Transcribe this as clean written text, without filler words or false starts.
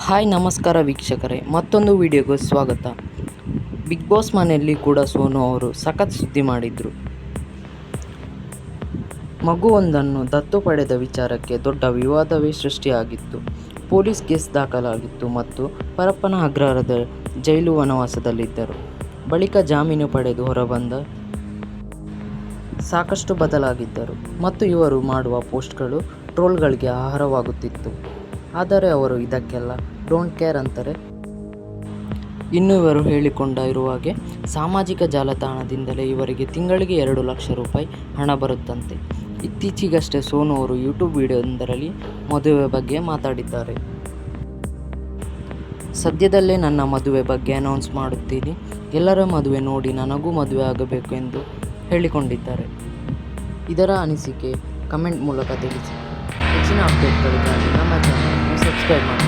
Hi ನಮಸ್ಕಾರ ವೀಕ್ಷಕರೇ, ಮತ್ತೊಂದು ವಿಡಿಯೋಗೆ ಸ್ವಾಗತ. ಬಿಗ್ ಬಾಸ್ ಮನೆಯಲ್ಲಿ ಕೂಡ ಸೋನು ಅವರು ಸಖತ್ ಸುದ್ದಿ ಮಾಡಿದ್ರು. ಮಗುವೊಂದನ್ನು ದತ್ತು ಪಡೆದ ವಿಚಾರಕ್ಕೆ ದೊಡ್ಡ ವಿವಾದವೇ ಸೃಷ್ಟಿಯಾಗಿತ್ತು. ಪೊಲೀಸ್ ಕೇಸ್ ದಾಖಲಾಗಿತ್ತು ಮತ್ತು ಪರಪ್ಪನ ಅಗ್ರಹಾರದ ಜೈಲು ವನವಾಸದಲ್ಲಿದ್ದರು. ಬಳಿಕ ಜಾಮೀನು ಪಡೆದು ಹೊರಬಂದ ಸಾಕಷ್ಟು ಬದಲಾಗಿದ್ದರು ಮತ್ತು ಇವರು ಮಾಡುವ ಪೋಸ್ಟ್ಗಳು ಟ್ರೋಲ್ಗಳಿಗೆ ಆಹಾರವಾಗುತ್ತಿತ್ತು. ಆದರೆ ಅವರು ಇದಕ್ಕೆಲ್ಲ ಡೋಂಟ್ ಕೇರ್ ಅಂತಾರೆ. ಇನ್ನು ಇವರು ಹೇಳಿಕೊಂಡ ಇರುವ ಹಾಗೆ ಸಾಮಾಜಿಕ ಜಾಲತಾಣದಿಂದಲೇ ಇವರಿಗೆ ತಿಂಗಳಿಗೆ 2 ಲಕ್ಷ ರೂಪಾಯಿ ಹಣ ಬರುತ್ತಂತೆ. ಇತ್ತೀಚೆಗಷ್ಟೇ ಸೋನು ಅವರು ಯೂಟ್ಯೂಬ್ ವಿಡಿಯೋವೊಂದರಲ್ಲಿ ಮದುವೆ ಬಗ್ಗೆ ಮಾತಾಡಿದ್ದಾರೆ. ಸದ್ಯದಲ್ಲೇ ನನ್ನ ಮದುವೆ ಬಗ್ಗೆ ಅನೌನ್ಸ್ ಮಾಡುತ್ತೀನಿ, ಎಲ್ಲರ ಮದುವೆ ನೋಡಿ ನನಗೂ ಮದುವೆ ಆಗಬೇಕು ಎಂದು ಹೇಳಿಕೊಂಡಿದ್ದಾರೆ. ಇದರ ಅನಿಸಿಕೆ ಕಮೆಂಟ್ ಮೂಲಕ ತಿಳಿಸಿ. ಹೆಚ್ಚಿನ ಅಪ್ಡೇಟ್ಗಳಿಗಾಗಿ ನಮ್ಮ ಚಾನಲ್ ಅನ್ನು ಸಬ್ಸ್ಕ್ರೈಬ್ ಮಾಡಿ.